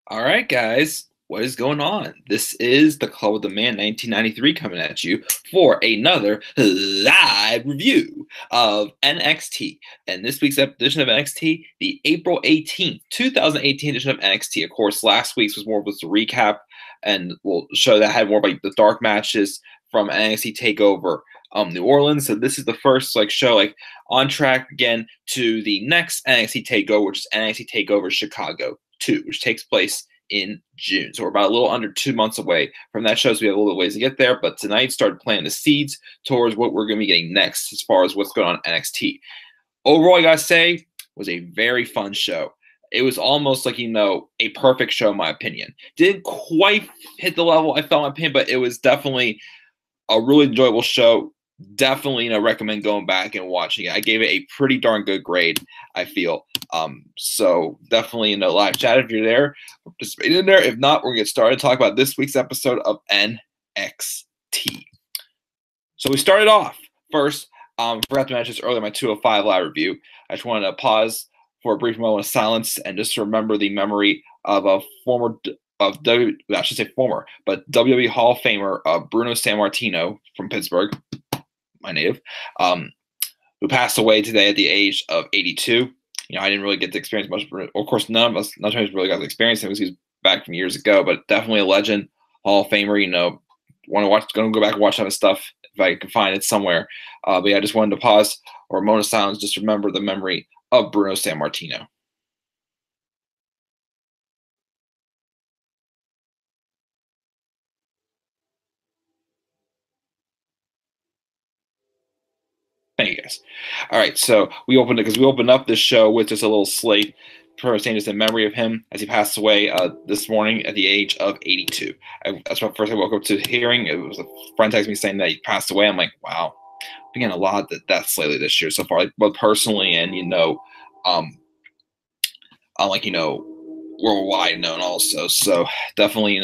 All right, guys, what is going on? This is the Club of the Man 1993 coming at you for another live review of NXT. And this week's edition of NXT, the April 18th, 2018 edition of NXT. Of course, last week's was more of a recap, and we'll show that had more like the dark matches from NXT Takeover New Orleans. So this is the first show on track again to the next NXT Takeover, which is NXT Takeover Chicago 2, which takes place in June. So we're about a little under 2 months away from that show, so we have a little bit of ways to get there. But tonight started planting the seeds towards what we're going to be getting next as far as what's going on in NXT. Overall, I got to say, was a very fun show. It was almost like, a perfect show, in my opinion. Didn't quite hit the level I felt, in my opinion, but it was definitely a really enjoyable show. Definitely, recommend going back and watching it. I gave it a pretty darn good grade, I feel. So definitely, live chat if you're there, participate in there. If not, we're gonna get started. Talk about this week's episode of NXT. So we started off first. Forgot to mention this earlier in my 205 live review. I just wanted to pause for a brief moment of silence and just remember the memory of a former WWE Hall of Famer, Bruno Sammartino from Pittsburgh, my native, who passed away today at the age of 82. I didn't really get to experience much. Of course, none of us really got to experience him because he was back from years ago, but definitely a legend, Hall of Famer. Going to go back and watch some of his stuff if I can find it somewhere. But yeah, I just wanted to pause or a moment of silence just to remember the memory of Bruno Sammartino. Thank you, guys. All right, so we opened up this show with just a little slate saying just in memory of him as he passed away this morning at the age of 82. That's what first I woke up to hearing. It was a friend texting me saying that he passed away. I'm like, wow, I'm getting a lot of deaths lately this year so far, both personally and worldwide known also. So definitely,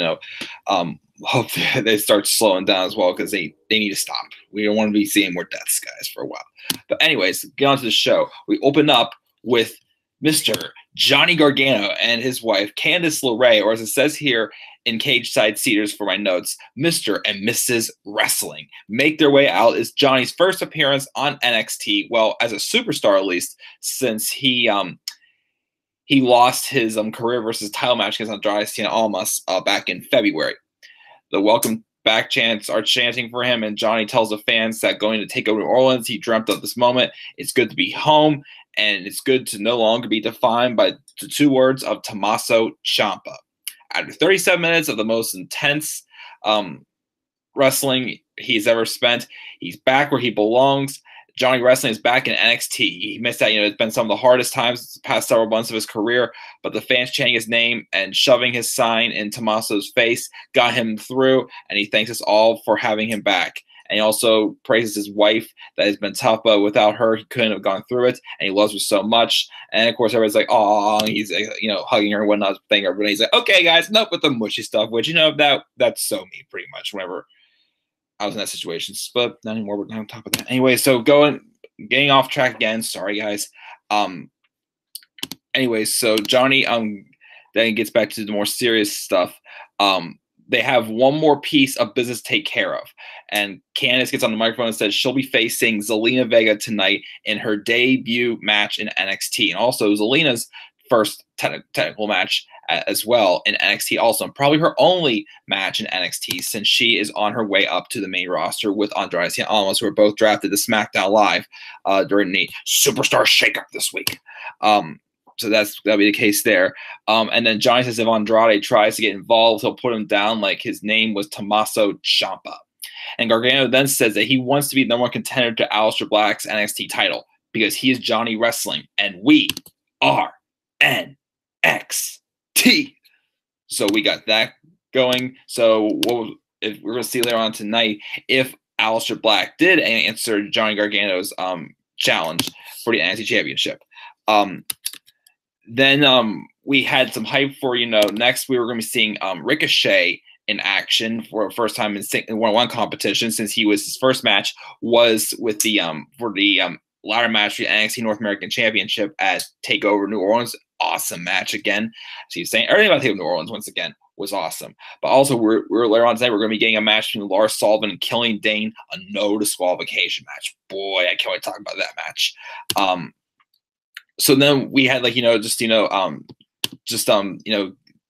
hope they start slowing down as well because they need to stop. We don't want to be seeing more deaths, guys, for a while. But anyways, get on to the show. We open up with Mr. Johnny Gargano and his wife, Candice LeRae, or as it says here in Cage Side Cedars for my notes, Mr. and Mrs. Wrestling, make their way out. It's Johnny's first appearance on NXT, well, as a superstar at least, since he lost his career versus title match against Andrade Cien Almas back in February. The welcome back chants are chanting for him, and Johnny tells the fans that going to take over New Orleans, he dreamt of this moment. It's good to be home, and it's good to no longer be defined by the two words of Tommaso Ciampa. After 37 minutes of the most intense wrestling he's ever spent, he's back where he belongs. Johnny Wrestling is back in NXT. He missed that. It's been some of the hardest times the past several months of his career, but the fans chanting his name and shoving his sign in Tommaso's face got him through, and he thanks us all for having him back. And he also praises his wife that has been tough, but without her, he couldn't have gone through it, and he loves her so much. And of course, everybody's like, oh, he's hugging her and whatnot, thing. Everybody's like, okay, guys, enough with the mushy stuff, which that's so me pretty much whenever I was in that situation, but not anymore. We're not on top of that. Anyway, so getting off track again. Sorry, guys. Anyway, so Johnny then gets back to the more serious stuff. They have one more piece of business to take care of, and Candice gets on the microphone and says she'll be facing Zelina Vega tonight in her debut match in NXT, and also Zelina's first technical match as well in NXT also, and probably her only match in NXT since she is on her way up to the main roster with Andrade Cien Almas, who were both drafted to SmackDown Live during the Superstar Shakeup this week. So that'll be the case there. And then Johnny says if Andrade tries to get involved, he'll put him down like his name was Tommaso Ciampa. And Gargano then says that he wants to be the number one contender to Aleister Black's NXT title because he is Johnny Wrestling, and we are NXT. So we got that going. So if we're going to see later on tonight if Aleister Black did answer Johnny Gargano's challenge for the NXT Championship. Then we had some hype for next we were going to be seeing Ricochet in action for the first time in one-on-one competition, since his first match was with the ladder match for the NXT North American Championship at Takeover New Orleans. awesome match again. So he's saying everything about Takeover New Orleans once again was awesome. But also, we're later on tonight, we're going to be getting a match between Lars Sullivan and Killian Dane, a no disqualification match. Boy, I can't wait to talk about that match. So then we had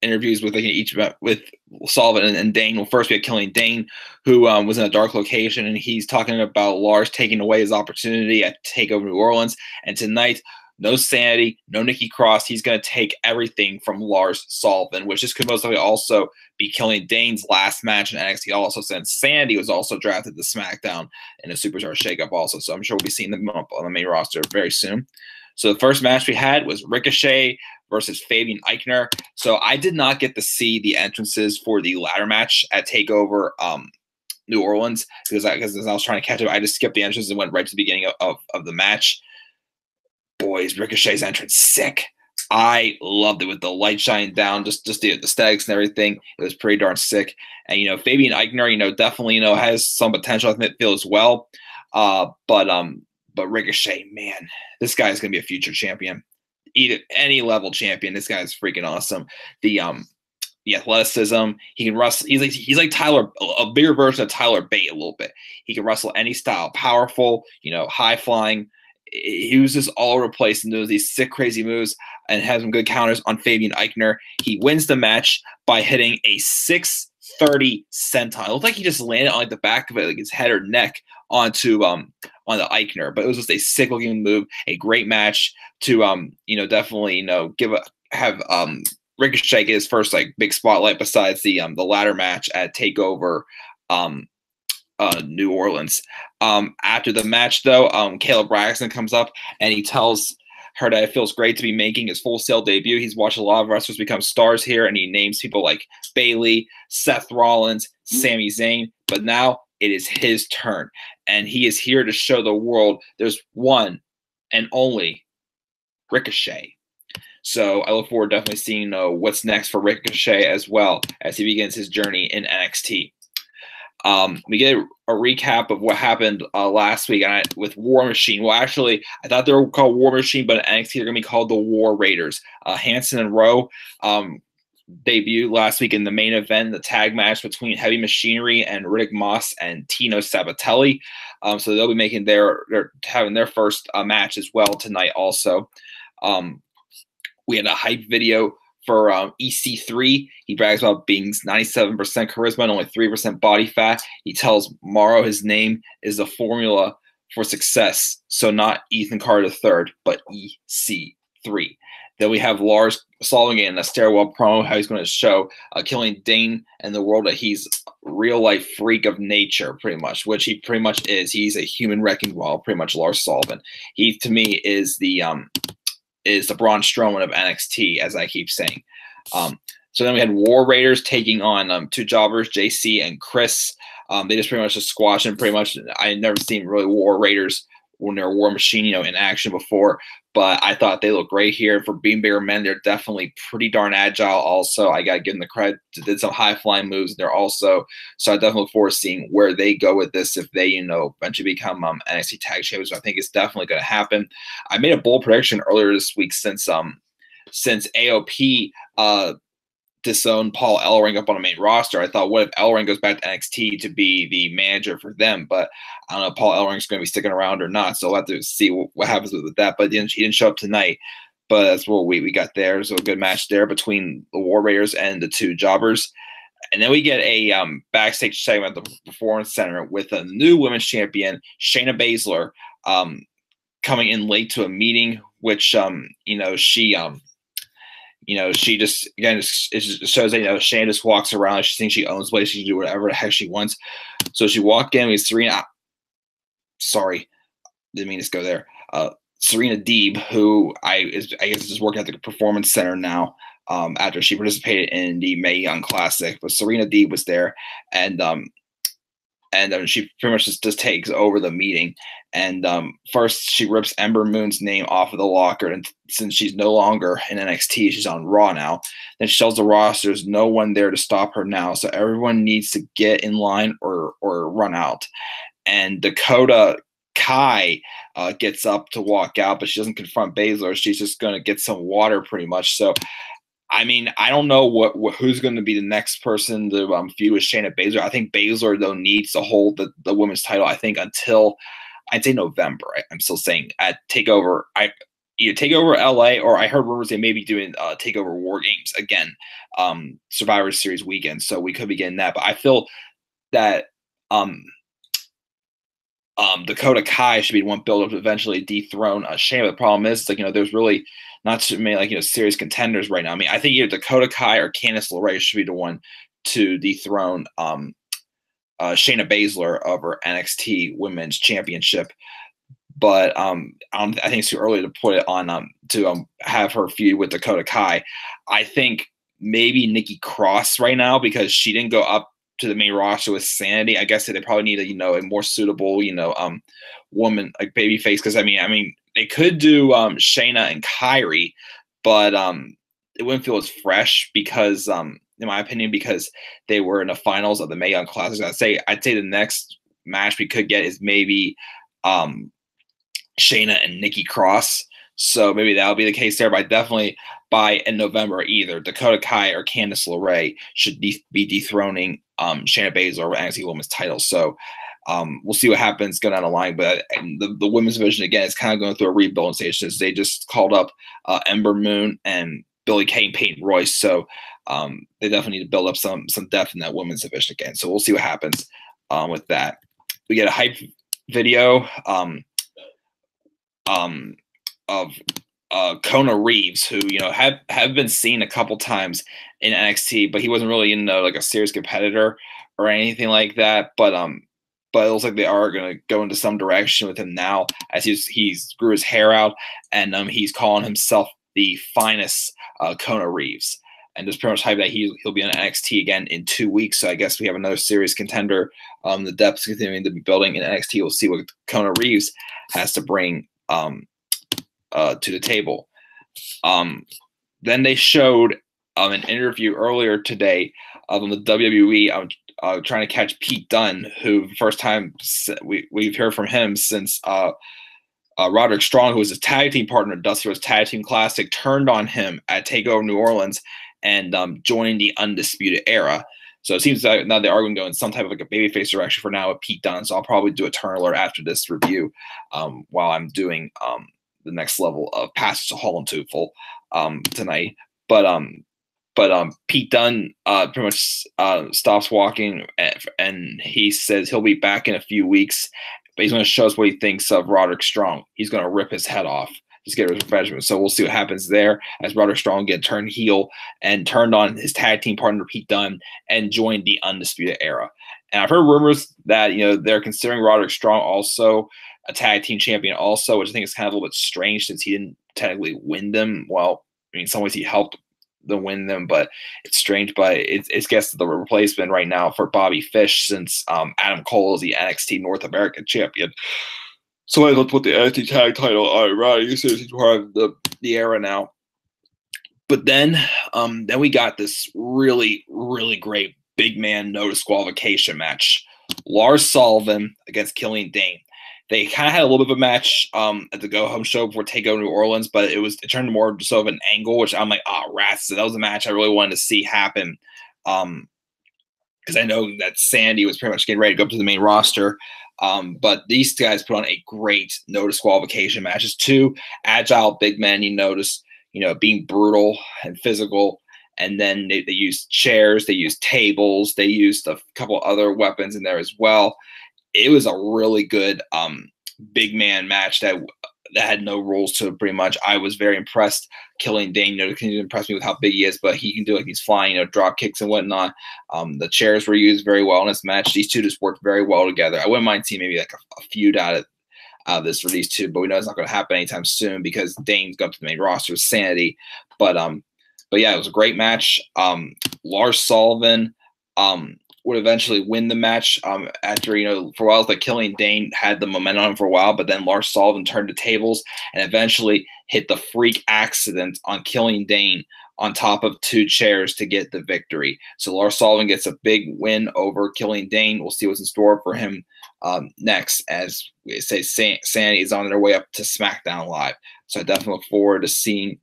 interviews with each with Sullivan and Dane. Well, first we had Killian Dane, who was in a dark location, and he's talking about Lars taking away his opportunity at Takeover New Orleans. And tonight, no Sanity, no Nikki Cross. He's going to take everything from Lars Sullivan, which this could most likely also be Killian Dane's last match in NXT. Also, since Sanity was also drafted to SmackDown in a Superstar Shakeup, also, so I'm sure we'll be seeing them up on the main roster very soon. So the first match we had was Ricochet versus Fabian Eichner. So I did not get to see the entrances for the ladder match at Takeover New Orleans because as I was trying to catch up, I just skipped the entrances and went right to the beginning of the match. Boys, Ricochet's entrance, sick. I loved it with the light shining down, just the aesthetics and everything. It was pretty darn sick. And Fabian Eichner, definitely has some potential. I think it feels well. But Ricochet, man, this guy is gonna be a future champion. Either any level champion. This guy is freaking awesome. The athleticism, he can wrestle. He's like Tyler, a bigger version of Tyler Bate a little bit. He can wrestle any style, powerful, high flying. He was just all over the place and does these sick, crazy moves and has some good counters on Fabian Eichner. He wins the match by hitting a 630 senton. It looked like he just landed on the back of it, like his head or neck, onto on the Eichner. But it was just a sick looking move, a great match to definitely have Ricochet get his first big spotlight besides the ladder match at Takeover New Orleans. After the match, though, Caleb Braxton comes up and he tells her that it feels great to be making his Full Sail debut. He's watched a lot of wrestlers become stars here, and he names people like Bayley, Seth Rollins, Sami Zayn, but now it is his turn, and he is here to show the world there's one and only Ricochet. So I look forward to definitely seeing what's next for Ricochet as well as he begins his journey in NXT. We get a recap of what happened last week with War Machine. Well, actually, I thought they were called War Machine, but in NXT they're going to be called the War Raiders. Hanson and Rowe debuted last week in the main event, the tag match between Heavy Machinery and Riddick Moss and Tino Sabatelli. So they'll be they're having their first match as well tonight. Also, we had a hype video for EC3. He brags about being 97% charisma and only 3% body fat. He tells Morrow his name is the formula for success. So not Ethan Carter III, but EC3. Then we have Lars Sullivan in a stairwell promo, how he's going to show Killian Dane and the world that he's real life freak of nature, pretty much, which he pretty much is. He's a human wrecking ball, pretty much Lars Sullivan. He, to me, is the Braun Strowman of NXT, as I keep saying. So then we had War Raiders taking on two jobbers, JC and Chris. They just pretty much squashed him. Pretty much, I had never seen really War Raiders when they're War Machine, in action before. But I thought they look great here. For being bigger men, they're definitely pretty darn agile. Also, I got to give them the credit. Did some high flying moves there also. So I definitely look forward to seeing where they go with this if they, eventually become NXT tag champions. So I think it's definitely going to happen. I made a bold prediction earlier this week since AOP disowned Paul Ellering up on the main roster. I thought, what if Ellering goes back to NXT to be the manager for them? But I don't know if Paul Ellering's going to be sticking around or not. So we'll have to see what happens with that. But he didn't show up tonight. But that's what we got there. So a good match there between the War Raiders and the two jobbers. And then we get a backstage segment at the Performance Center with a new women's champion, Shayna Baszler, coming in late to a meeting, which she just, again, it just shows that, Shayna just walks around. She thinks she owns the place. She can do whatever the heck she wants. So she walked in with Serena. Sorry, didn't mean to go there. Serena Deeb, who I guess is just working at the Performance Center now after she participated in the Mae Young Classic. But Serena Deeb was there, and she pretty much just takes over the meeting. And first, she rips Ember Moon's name off of the locker, and since she's no longer in NXT, she's on Raw now. Then she tells the roster there's no one there to stop her now, so everyone needs to get in line or run out. And Dakota Kai gets up to walk out, but she doesn't confront Baszler. She's just going to get some water pretty much. So, I mean, I don't know who's going to be the next person to feud with Shayna Baszler. I think Baszler, though, needs to hold the women's title, I think, until I'd say November. I'm still saying at TakeOver. Either TakeOver LA, or I heard rumors they may be doing TakeOver War Games again, Survivor Series weekend. So we could be getting that. But I feel that Dakota Kai should be the one build up to eventually dethrone Shayna. The problem is, like, there's really not too many, like, serious contenders right now. I mean, I think either Dakota Kai or Candice LeRae should be the one to dethrone Shayna Baszler over NXT Women's Championship. But I think it's too early to put it on to have her feud with Dakota Kai. I think maybe Nikki Cross right now, because she didn't go up to the main roster with Sanity. I guess they probably need a more suitable woman, like babyface. Because I mean they could do Shayna and Kyrie, but it wouldn't feel as fresh because in my opinion, because they were in the finals of the Mae Young Classic. I'd say the next match we could get is maybe Shayna and Nikki Cross. So maybe that'll be the case there. But definitely in November, either Dakota Kai or Candice LeRae should be dethroning Shayna Baszler over NXT Women's title. So we'll see what happens going down the line. But the women's division, again, is kind of going through a rebuilding stage. They just called up Ember Moon and Billie Kay and Peyton Royce. So they definitely need to build up some depth in that women's division again. So we'll see what happens with that. We get a hype video of Kona Reeves, who have been seen a couple times in NXT, but he wasn't really like a serious competitor or anything like that. But it looks like they are going to go into some direction with him now, as he's grew his hair out, and he's calling himself the finest Kona Reeves. And just pretty much hype that he'll be on NXT again in 2 weeks. So I guess we have another serious contender. The depth's continuing to be building in NXT. We'll see what Kona Reeves has to bring to the table. Then they showed an interview earlier today on the WWE. Trying to catch Pete Dunne, who first time we've heard from him since Roderick Strong, who was his tag team partner at Dusty Rhodes Tag Team Classic, turned on him at TakeOver New Orleans and joined the Undisputed Era. So it seems like now they are going to go in some type of like a babyface direction for now with Pete Dunne. So I'll probably do a turn alert after this review while I'm doing the next level of Passage to Hall and Twofold tonight. But Pete Dunne pretty much stops walking, and he says he'll be back in a few weeks. But he's going to show us what he thinks of Roderick Strong. He's going to rip his head off. Just get his revenge. So we'll see what happens there as Roderick Strong get turned heel and turned on his tag team partner Pete Dunne and joined the Undisputed Era. And I've heard rumors that they're considering Roderick Strong also a tag team champion also, which I think is kind of a little bit strange since he didn't technically win them. Well, I mean, in some ways he helped them win them, but it's strange. But it's guess the replacement right now for Bobby Fish, since Adam Cole is the NXT North American champion. So I looked with the NXT tag title. All right, Roddy, you said he's part of the era now. But then we got this really, really great big man no disqualification match. Lars Sullivan against Killian Dane. They kind of had a little bit of a match at the Go Home show before TakeOver New Orleans, but it turned more sort of an angle, which I'm like, rats. So that was a match I really wanted to see happen. Because I know that Sandy was pretty much getting ready to go up to the main roster. But these guys put on a great no disqualification match. It's two agile big men, being brutal and physical. And then they used chairs, they used tables, they used a couple other weapons in there as well. It was a really good big man match that had no rules to it pretty much. I was very impressed. Killian Dane, can impress me with how big he is, but he can do these flying, drop kicks and whatnot. The chairs were used very well in this match. These two just worked very well together. I wouldn't mind seeing maybe like a feud out of this for these two, but we know it's not going to happen anytime soon because Dane's got to the main roster with Sanity. But yeah, it was a great match. Lars Sullivan would eventually win the match after, for a while, like Killian Dane had the momentum on him for a while, but then Lars Sullivan turned the tables and eventually hit the freak accident on Killian Dane on top of 2 chairs to get the victory. So Lars Sullivan gets a big win over Killian Dane. We'll see what's in store for him next, as we say, Sanity is on their way up to SmackDown Live. So I definitely look forward to seeing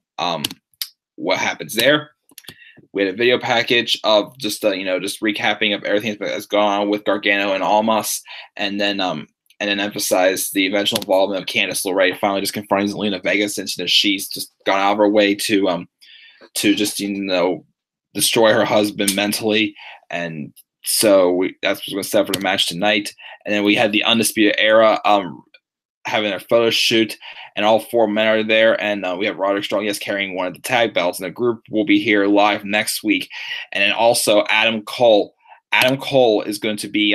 what happens there. We had a video package of just just recapping of everything that's gone on with Gargano and Almas, and then emphasize the eventual involvement of Candice LeRae finally just confronting Zelina Vega, since she's just gone out of her way to just destroy her husband mentally, and so that's what's going to set for the match tonight. And then we had the Undisputed Era having their photo shoot, and all 4 men are there, and we have Roderick Strong, carrying one of the tag belts, and the group will be here live next week. And then also Adam Cole is going to be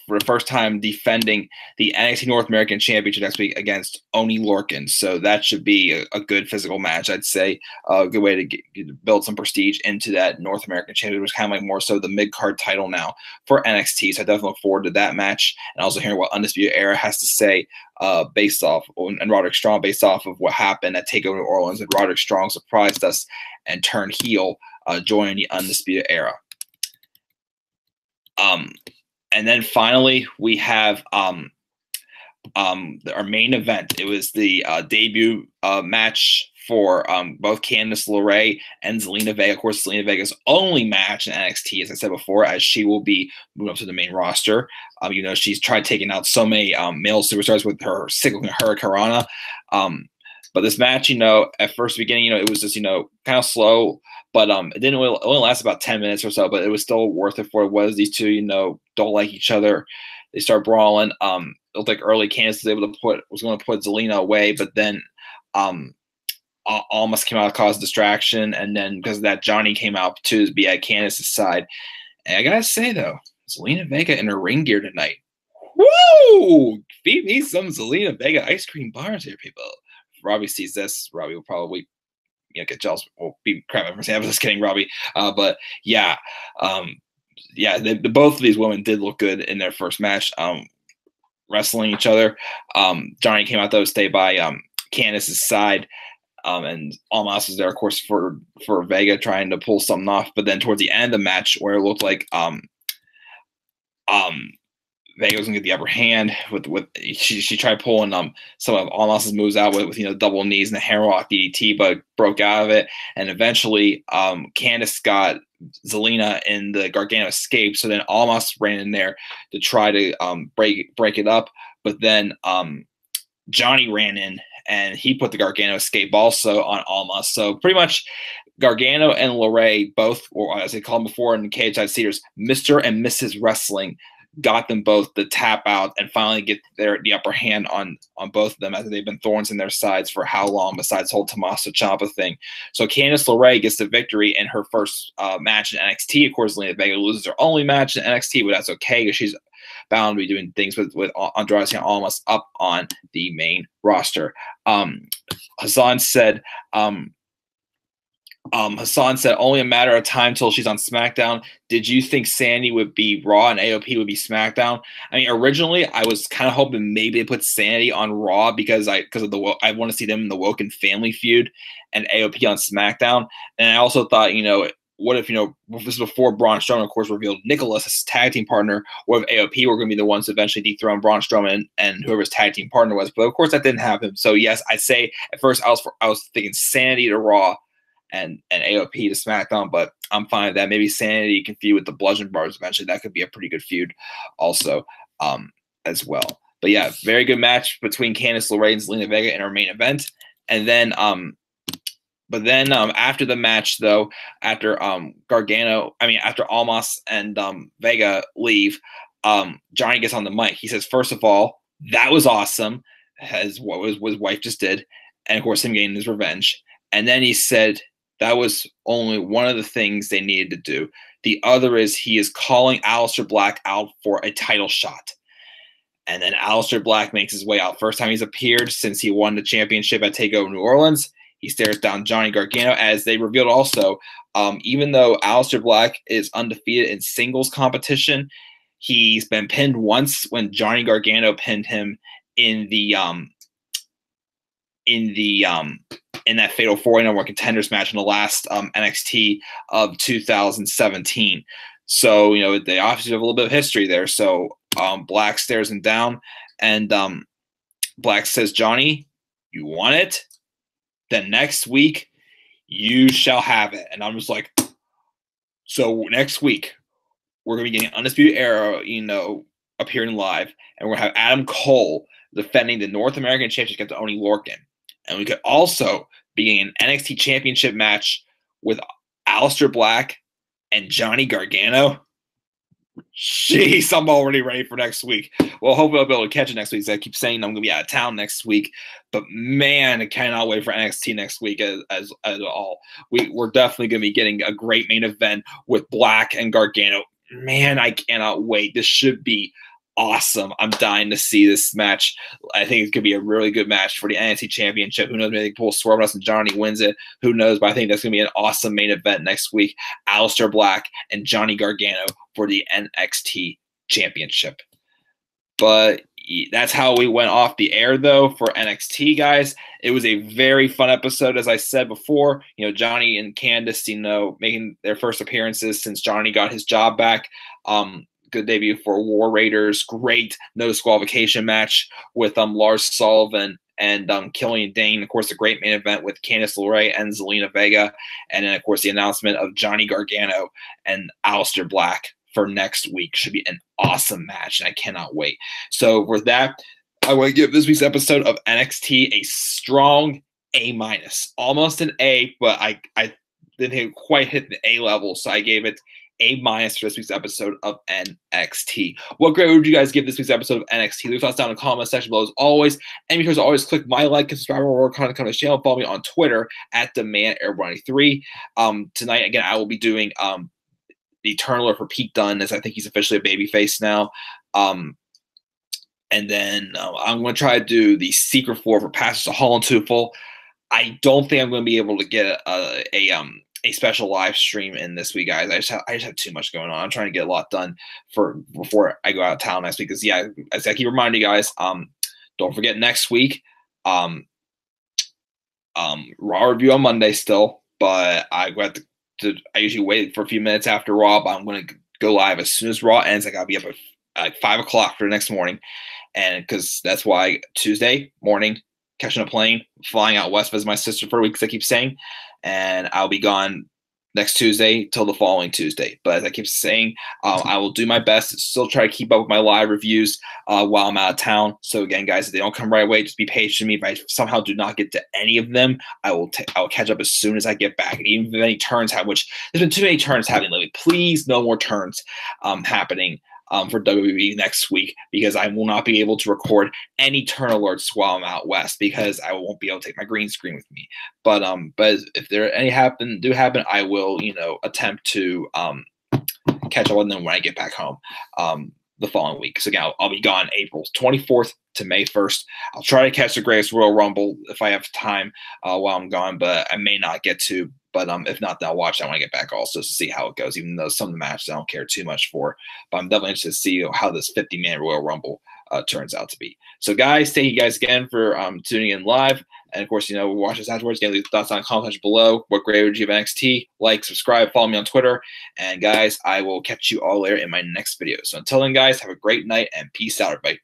for the first time defending the NXT North American Championship next week against Oni Lorcan. So that should be a good physical match, I'd say. A good way to build some prestige into that North American Championship, which is kind of like more so the mid-card title now for NXT. So I definitely look forward to that match, and also hearing what Undisputed Era has to say based off, and Roderick Strong, based off of what happened at TakeOver New Orleans, and Roderick Strong surprised us and turned heel, joining the Undisputed Era. And then finally, we have our main event. It was the debut match for both Candice LeRae and Zelina Vega. Of course, Zelina Vega's only match in NXT, as I said before, as she will be moving up to the main roster. She's tried taking out so many male superstars with her cycling Hurricanrana. But this match, at first beginning, it was just, kind of slow. But it didn't really, only last about 10 minutes or so, but it was still worth it for what it was. These two, don't like each other. They start brawling. It looked like early Candice was going to put Zelina away, but then almost came out to cause distraction. And then because of that, Johnny came out to be at Candice's side. And I got to say, though, Zelina Vega in her ring gear tonight. Woo! Feed me some Zelina Vega ice cream bars here, people. If Robbie sees this, Robbie will probably get jealous. Well, be crap. I'm just kidding, Robbie. But yeah, both of these women did look good in their first match, wrestling each other. Johnny came out though to stay by Candice's side, and Almas was there, of course, for Vega trying to pull something off. But then towards the end of the match, where it looked like Vega was gonna get the upper hand with she tried pulling some of Almas's moves out with double knees and the hammerlock DDT, but broke out of it. And eventually Candice got Zelina in the Gargano escape. So then Almas ran in there to try to break it up. But then Johnny ran in and he put the Gargano escape also on Almas. So pretty much Gargano and LeRae, both, or as they call them before in the Cage Side Cedars, Mr. and Mrs. Wrestling, got them both to tap out and finally get the upper hand on both of them, as they've been thorns in their sides for how long, besides the whole Tommaso Ciampa thing. So Candice LeRae gets the victory in her first match in NXT. Of course, Zelina Vega loses her only match in NXT, but that's okay because she's bound to be doing things with Andrade and Almas up on the main roster. Hassan said only a matter of time till she's on SmackDown. Did you think Sandy would be Raw and AOP would be SmackDown? I mean, originally I was kind of hoping maybe they put Sandy on Raw because I want to see them in the Woken family feud, and AOP on SmackDown. And I also thought, what if, this is before Braun Strowman, of course, revealed Nicholas as his tag team partner, or if AOP were going to be the ones to eventually dethrone Braun Strowman and whoever his tag team partner was. But of course that didn't happen. So yes, I'd say at first I was thinking Sandy to Raw and AOP to SmackDown, but I'm fine with that. Maybe Sanity can feud with the Bludgeon Bars eventually. That could be a pretty good feud also as well. But yeah, very good match between Candice LeRae and Zelina Vega in our main event. And then after the match, though, after after Almas and Vega leave, Johnny gets on the mic. He says, first of all, that was awesome, as what his wife just did, and of course him getting his revenge. And then he said that was only one of the things they needed to do. The other is he is calling Aleister Black out for a title shot. And then Aleister Black makes his way out. First time he's appeared since he won the championship at TakeOver New Orleans. He stares down Johnny Gargano, as they revealed also, even though Aleister Black is undefeated in singles competition, he's been pinned once when Johnny Gargano pinned him in the in that fatal 4 number one contenders match in the last NXT of 2017. So, you know, they obviously have a little bit of history there. So Black stares him down, and Black says, Johnny, you want it? Then next week, you shall have it. And I'm just like, so next week, we're going to be getting Undisputed Era, you know, appearing live, and we're going to have Adam Cole defending the North American Championship against Oney Lorcan. And we could also be getting an NXT Championship match with Aleister Black and Johnny Gargano. Jeez, I'm already ready for next week. Well, hopefully I'll be able to catch it next week. So I keep saying I'm going to be out of town next week. But, man, I cannot wait for NXT next week as all. We're definitely going to be getting a great main event with Black and Gargano. Man, I cannot wait. This should be awesome. I'm dying to see this match. I think it's going to be a really good match for the NXT Championship. Who knows? Maybe they pull swerve us and Johnny wins it. Who knows? But I think that's going to be an awesome main event next week. Aleister Black and Johnny Gargano for the NXT Championship. But that's how we went off the air, though, for NXT, guys. It was a very fun episode, as I said before. You know, Johnny and Candice, you know, making their first appearances since Johnny got his job back. Good debut for War Raiders. Great no disqualification match with Lars Sullivan and Killian Dane. Of course, a great main event with Candice LeRae and Zelina Vega. And then, of course, the announcement of Johnny Gargano and Aleister Black for next week. Should be an awesome match, and I cannot wait. So with that, I want to give this week's episode of NXT a strong A-. Almost an A, but I didn't quite hit the A level, so I gave it A- for this week's episode of NXT. What grade would you guys give this week's episode of NXT? Leave your thoughts down in the comment section below as always. And because always, click my like and subscribe or content on the channel. Follow me on Twitter at TheManAir93. Tonight, again, I will be doing the Turner for Pete Dunne, as I think he's officially a babyface now. And then I'm going to try to do the Secret Four for Pastors of Hall and Tufel. I don't think I'm going to be able to get a special live stream in this week, guys. I just have too much going on. I'm trying to get a lot done before I go out of town next week. Because yeah, as I keep reminding you guys, don't forget next week, Raw review on Monday still, but I usually wait for a few minutes after Raw, but I'm going to go live as soon as Raw ends. I got to be up at 5 o'clock for the next morning, and because that's why Tuesday morning, catching a plane, flying out west with my sister for a week, as I keep saying, and I'll be gone next Tuesday till the following Tuesday. But as I keep saying, I will do my best to still try to keep up with my live reviews while I'm out of town. So again, guys, if they don't come right away, just be patient with me. If I somehow do not get to any of them, I will catch up as soon as I get back. And even if any turns have, which there's been too many turns happening lately, please no more turns happening for WWE next week, because I will not be able to record any turn alerts while I'm out west, because I won't be able to take my green screen with me. But if there any do happen, I will, you know, attempt to catch up on them when I get back home the following week. So again, I'll be gone April 24th to May 1st. I'll try to catch the Greatest Royal Rumble if I have time while I'm gone, but I may not get to. But if not, then I'll watch that when I get back also to see how it goes, even though some of the matches I don't care too much for. But I'm definitely interested to see how this 50-man Royal Rumble turns out to be. So, guys, thank you guys again for tuning in live. And, of course, you know, watch us afterwards. Again, leave your thoughts on the comment section below. What grade would you give NXT? Like, subscribe, follow me on Twitter. And, guys, I will catch you all later in my next video. So, until then, guys, have a great night and peace out, everybody.